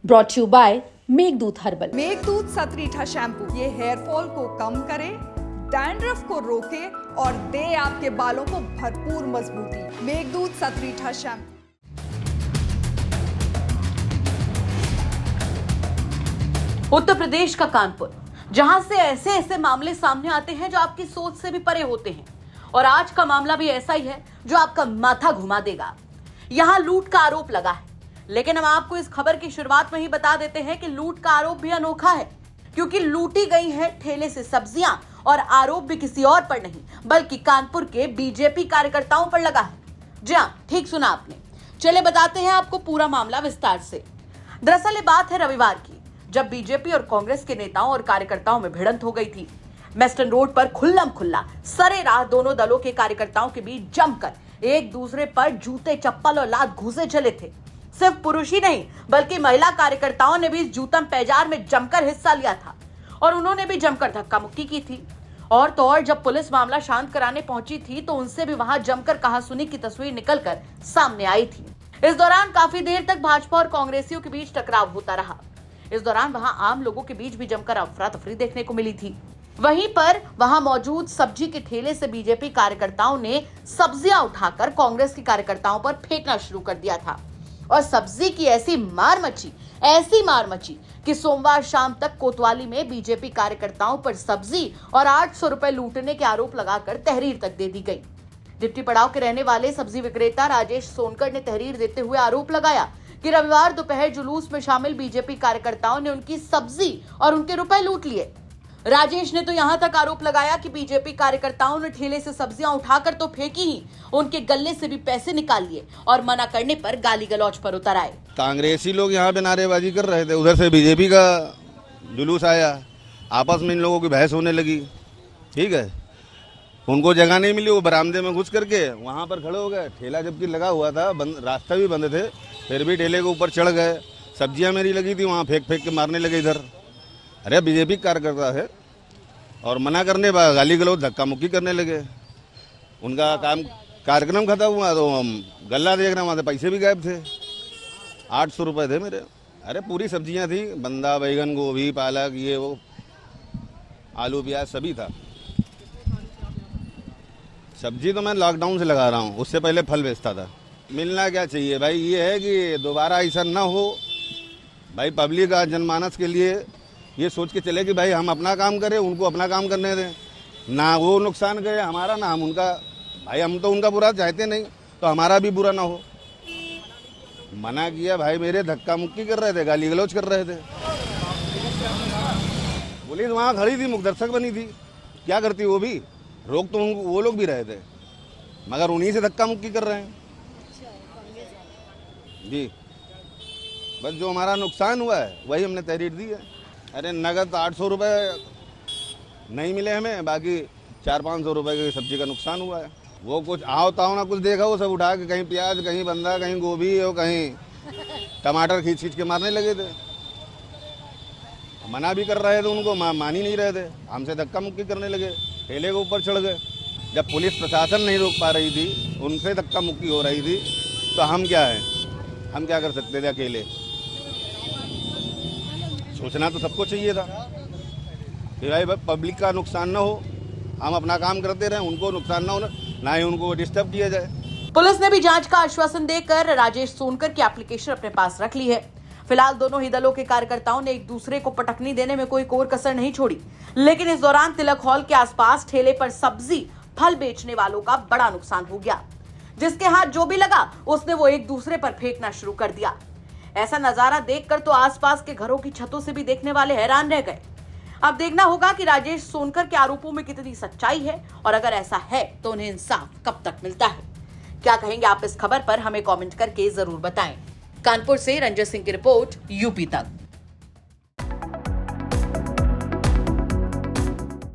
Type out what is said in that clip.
Brought you by Meghdoot herbal. Meghdoot Satritha shampoo ये hair fall को कम करे, डैंड्रफ को रोके और दे आपके बालों को भरपूर मजबूती। मेघदूत सतरीठा शैम्पू। उत्तर प्रदेश का कानपुर, जहां से ऐसे ऐसे मामले सामने आते हैं जो आपकी सोच से भी परे होते हैं। और आज का मामला भी ऐसा ही है जो आपका माथा घुमा देगा। यहां लूट का आरोप लगा है, लेकिन हम आपको इस खबर की शुरुआत में ही बता देते हैं कि लूट का आरोप भी अनोखा है, क्योंकि लूटी गई है ठेले से सब्जियां और आरोप भी किसी और पर नहीं बल्कि कानपुर के बीजेपी कार्यकर्ताओं पर लगा है। जी हां, ठीक सुना आपने। चले बताते हैं आपको पूरा मामला विस्तार से। दरअसल ये बात है रविवार की, जब बीजेपी और कांग्रेस के नेताओं और कार्यकर्ताओं में भिड़ंत हो गई थी। मेस्टन रोड पर खुल्लम खुल्ला सरेराह दोनों दलों के कार्यकर्ताओं के बीच जमकर एक दूसरे पर जूते, चप्पल और लात घूसे चले थे। सिर्फ पुरुष ही नहीं बल्कि महिला कार्यकर्ताओं ने भी इस जूतम पैजार में जमकर हिस्सा लिया था और उन्होंने भी जमकर धक्का मुक्की की थी। और तो और जब पुलिस मामला शांत कराने पहुंची थी तो उनसे भी वहां जमकर कहासुनी की तस्वीर निकलकर सामने आई थी। इस दौरान काफी देर तक भाजपा और कांग्रेसियों के बीच टकराव होता रहा। इस दौरान वहां आम लोगों के बीच भी जमकर अफरा तफरी देखने को मिली थी। वहीं पर वहां मौजूद सब्जी के ठेले से बीजेपी कार्यकर्ताओं ने सब्जियां उठाकर कांग्रेस के कार्यकर्ताओं पर फेंकना शुरू कर दिया था और सब्जी की ऐसी मार मची कि सोमवार शाम तक कोतवाली में बीजेपी कार्यकर्ताओं पर सब्जी और 800 रुपए लूटने के आरोप लगाकर तहरीर तक दे दी गई। डिप्टी पड़ाव के रहने वाले सब्जी विक्रेता राजेश सोनकर ने तहरीर देते हुए आरोप लगाया कि रविवार दोपहर जुलूस में शामिल बीजेपी कार्यकर्ताओं ने उनकी सब्जी और उनके रुपए लूट लिए। राजेश ने तो यहां तक आरोप लगाया कि बीजेपी कार्यकर्ताओं ने ठेले से सब्जियां उठाकर तो फेंकी ही, उनके गले से भी पैसे निकाल लिए और मना करने पर गाली गलौज पर उतर आए। कांग्रेसी लोग यहाँ पे नारेबाजी कर रहे थे, उधर से बीजेपी का जुलूस आया, आपस में इन लोगों की बहस होने लगी। ठीक है, उनको जगह नहीं मिली, वो बरामदे में घुस करके वहाँ पर खड़े हो गए। ठेला जबकि लगा हुआ था, रास्ता भी बंद थे, फिर भी ठेले के ऊपर चढ़ गए। सब्जियां मेरी लगी थी, वहाँ फेंक के मारने लगे इधर। अरे बीजेपी कार्यकर्ता है और मना करने पर गाली गलौज धक्का मुक्की करने लगे। उनका कार्यक्रम खत्म हुआ तो हम गल्ला देख रहे, वहाँ से पैसे भी गायब थे। 800 रुपये थे मेरे। अरे पूरी सब्जियां थी, बंदा, बैगन, गोभी, पालक, ये वो, आलू, प्याज सभी था। सब्जी तो मैं लॉकडाउन से लगा रहा हूँ, उससे पहले फल बेचता था। मिलना क्या चाहिए भाई, ये है कि दोबारा ऐसा ना हो भाई। पब्लिक आज जनमानस के लिए ये सोच के चले कि भाई हम अपना काम करें, उनको अपना काम करने दें, ना वो नुकसान करे हमारा ना हम उनका। भाई हम तो उनका बुरा चाहते नहीं, तो हमारा भी बुरा ना हो। मना किया भाई, मेरे धक्का मुक्की कर रहे थे, गाली गलौज कर रहे थे। पुलिस वहाँ खड़ी थी, मुखदर्शक बनी थी, क्या करती वो भी, रोक तो वो लोग भी रहे थे, मगर उन्हीं से धक्का मुक्की कर रहे हैं जी। बस जो हमारा नुकसान हुआ है वही हमने तहरीर दी है। अरे नगद 800 रुपये नहीं मिले हमें, बाकी 400-500 रुपये की सब्जी का नुकसान हुआ है। वो कुछ आओ ताओ ना कुछ देखा, वो सब उठा के कहीं प्याज, कहीं बंदा, कहीं गोभी और कहीं टमाटर खींच के मारने लगे थे। मना भी कर रहे थे उनको, मान ही नहीं रहे थे, हमसे धक्का मुक्की करने लगे, ठेले के ऊपर चढ़ गए। जब पुलिस प्रशासन नहीं रोक पा रही थी, उनसे धक्का मुक्की हो रही थी, तो हम क्या हैं, हम क्या कर सकते थे अकेले। सोचना तो सबको चाहिए था कि भाई पब्लिक का नुकसान ना हो, हम अपना काम करते रहें, उनको नुकसान ना हो, ना ही उनको डिस्टर्ब किया जाए। पुलिस ने भी जांच का आश्वासन देकर राजेश सोनकर की एप्लीकेशन अपने पास रख ली है। फिलहाल दोनों ही दलों के कार्यकर्ताओं ने एक दूसरे को पटकनी देने में कोई कोर कसर नहीं छोड़ी, लेकिन इस दौरान तिलक हॉल के आसपास ठेले पर सब्जी, फल बेचने वालों का बड़ा नुकसान हो गया। जिसके हाथ जो भी लगा उसने वो एक दूसरे पर फेंकना शुरू कर दिया। ऐसा नजारा देखकर तो आसपास के घरों की छतों से भी देखने वाले हैरान रह गए। अब देखना होगा कि राजेश सोनकर के आरोपों में कितनी सच्चाई है और अगर ऐसा है तो उन्हें इंसाफ कब तक मिलता है। क्या कहेंगे आप इस खबर पर, हमें कमेंट करके जरूर बताएं। कानपुर से रंजन सिंह की रिपोर्ट, यूपी तक।